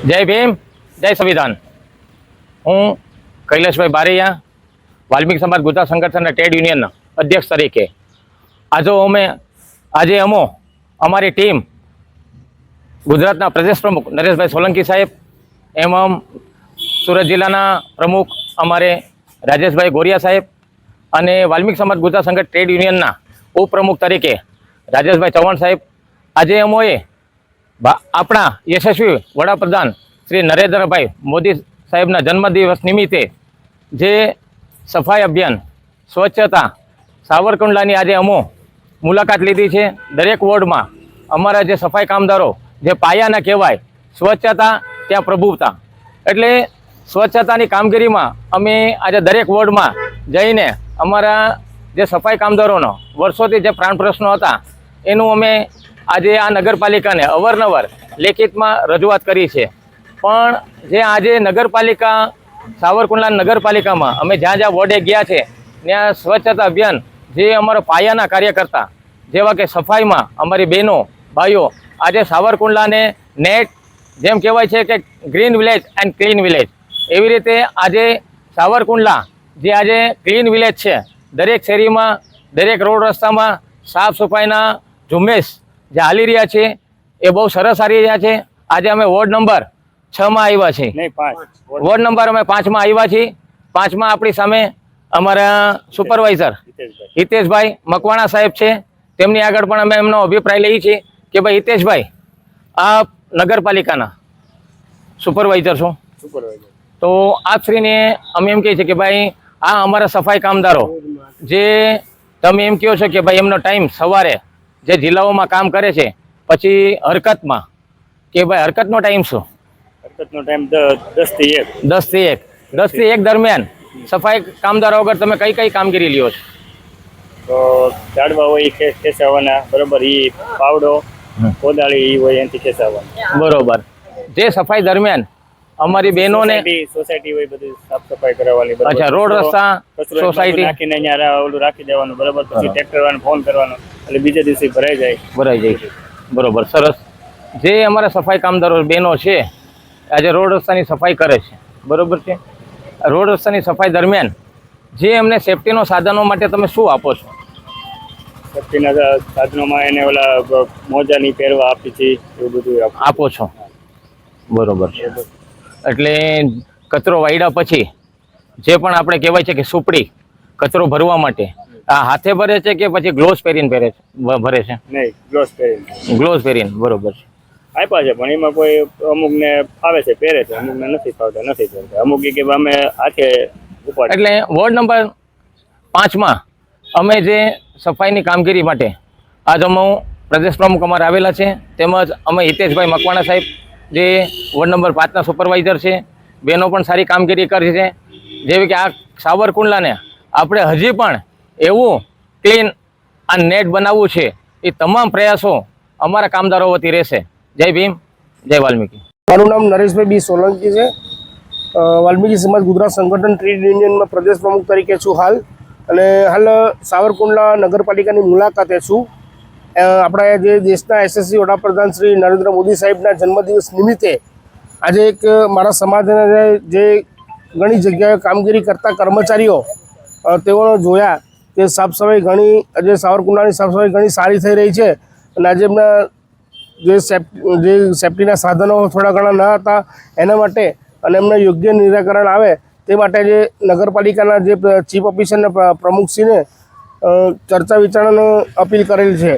જય ભીમ, જય સંવિધાન. હું કૈલાશભાઈ બારૈયા, વાલ્મીકી સમાજ ગુજરાત સંગઠનના ટ્રેડ યુનિયનના અધ્યક્ષ તરીકે આજે અમારી ટીમ ગુજરાતના પ્રદેશ પ્રમુખ નરેશભાઈ સોલંકી સાહેબ, એમ સુરત જિલ્લાના પ્રમુખ અમારે રાજેશભાઈ ગોરિયા સાહેબ અને વાલ્મીકી સમાજ ગુજરાત સંગઠન ટ્રેડ યુનિયનના ઉપપ્રમુખ તરીકે રાજેશભાઈ ચૌહાણ સાહેબ, આજે અમોએ આપણા યશસ્વી વડાપ્રધાન શ્રી નરેન્દ્રભાઈ મોદી સાહેબના જન્મદિવસ નિમિત્તે જે સફાઈ અભિયાન સ્વચ્છતા સાવરકુંડલાની આજે મુલાકાત લીધી છે. દરેક વોર્ડમાં અમારા જે સફાઈ કામદારો જે પાયાના કહેવાય, સ્વચ્છતા ત્યાં પ્રભુતા, એટલે સ્વચ્છતાની કામગીરીમાં અમે આજે દરેક વોર્ડમાં જઈને અમારા જે સફાઈ કામદારોનો વર્ષોથી જે પ્રાણ પ્રશ્નો હતા એનું અમે આજે આ નગરપાલિકાને અવારનવાર લેખિતમાં રજૂઆત કરી છે. પણ જે આજે નગરપાલિકા સાવરકુંડલા નગરપાલિકામાં અમે જ્યાં જ્યાં વોર્ડે ગયા છે ત્યાં સ્વચ્છતા અભિયાન જે અમારો પાયાના કાર્યકર્તા જેવા કે સફાઈમાં અમારી બહેનો ભાઈઓ આજે સાવરકુંડલાને નેટ જેમ કહેવાય છે કે green village and clean village, એવી રીતે આજે સાવરકુંડલા જે આજે ક્લીન વિલેજ છે, દરેક શેરીમાં દરેક રોડ રસ્તામાં સાફ સફાઈના ઝુંબેશ જે હાલી રહ્યા છે એ બહુ સરસ હાલી રહ્યા છે. આજે અમે વોર્ડ નંબર 6માં આવ્યા છીએ, વોર્ડ નંબર અમે 5માં આવ્યા છીએ. 5માં આપણી સામે અમારા સુપરવાઇઝર હિતેશભાઈ મકવાણા સાહેબ છે. તેમની આગળ પણ અમે એમનો અભિપ્રાય લઈએ છીએ કે ભાઈ હિતેશભાઈ, આપ નગરપાલિકાના સુપરવાઇઝર છો, તો આપશ્રીને અમે એમ કહીએ છીએ કે ભાઈ આ અમારા સફાઈ કામદારો જે તમે એમ કહો છો કે ભાઈ એમનો ટાઈમ સવારે જે જિલ્લાઓમાં કામ કરે છે, પછી હરકતમાં કે ભાઈ હરકતનો ટાઈમ શું? હરકતનો ટાઈમ 10 થી 1 દરમિયાન સફાઈ કામદારો વગર તમે કઈ કઈ કામગીરી લ્યો છો? તો ઝાડવા હોય ખેંચાવાના, બરોબર, એ પાવડો કોદાળી ઈ હોય એનાથી ખેંચાવાના, બરોબર. જે સફાઈ દરમિયાન અમારી બહેનોને સોસાયટી હોય બધી સાફ સફાઈ કરાવવાની. અચ્છા, રોડ રસ્તા સોસાયટી નાખીને અહીંયા ઓલું રાખી દેવાનું, બરોબર, પછી ટ્રેક્ટર વાળાને ફોન કરવાનો એટલે બીજા દિવસે ભરાઈ જાય. બરોબર, સરસ. જે અમારા સફાઈ કામદારો બહેનો છે આજે રોડ રસ્તાની સફાઈ કરે છે, બરોબર છે. રોડ રસ્તાની સફાઈ દરમિયાન જે એમને સેફટીનો સાધનો માટે તમે શું આપો છો? સેફટીના સાધનોમાં એને ઓલા મોજાની પહેરવા આપી છે, એવું બધું આપો છો, બરોબર છે. એટલે કચરો વાળ્યા પછી જે પણ આપણે કહેવાય છે કે સુપડી કચરો ભરવા માટે આ હાથે ભરે છે કે પછી ગ્લોવ્સ પહેરીને ભરે છે? નહીં, ગ્લોવ્સ પહેરીને, બરોબર છે. આપ્યા છે, પણ એમાં કોઈ અમુકને ફાવે છે પહેરે છે, અમુકને નથી ફાવતા નથી પહેરતા, અમુક કે અમે હાથે ઉપાડ. એટલે વોર્ડ નંબર 5માં અમે જે સફાઈની કામગીરી માટે આજ પ્રદેશ પ્રમુખ અમારે આવેલા છે, તેમજ અમે હિતેશભાઈ મકવાણા સાહેબ જે વોર્ડ નંબર 5ના સુપરવાઇઝર છે, બહેનો પણ સારી કામગીરી કરી છે. જેવી કે આ સાવરકુંડલાને આપણે હજી પણ એવું ક્લીન આ નેટ બનાવવું છે, એ તમામ પ્રયાસો અમારા કામદારો વતી રહેશે. જય ભીમ, જય વાલ્મીકી. મારું નામ નરેશભાઈ બી સોલંકી છે. વાલ્મીકી સમાજ ગુજરાત સંગઠન ટ્રેડ યુનિયનમાં પ્રદેશ પ્રમુખ તરીકે છું હાલ, અને હાલ સાવરકુંડલા નગરપાલિકાની મુલાકાતે છું. આપણા જે દેશના યશસ્વી વડાપ્રધાન શ્રી નરેન્દ્ર મોદી સાહેબના જન્મદિવસ નિમિત્તે આજે એક મારા સમાજના જે ઘણી જગ્યાએ કામગીરી કરતા કર્મચારીઓ તેઓને જોયા કે સાફ સફાઈ ઘણી આજે સાવરકુંડલાની સાફ સફાઈ ઘણી સારી થઈ રહી છે. અને આજે એમના જે સેફટીના સાધનો થોડા ઘણા ન હતા એના માટે અને એમને યોગ્ય નિરાકરણ આવે તે માટે જે નગરપાલિકાના જે ચીફ ઓફિસરના પ્રમુખશ્રીને ચર્ચા વિચારણાની અપીલ કરેલ છે.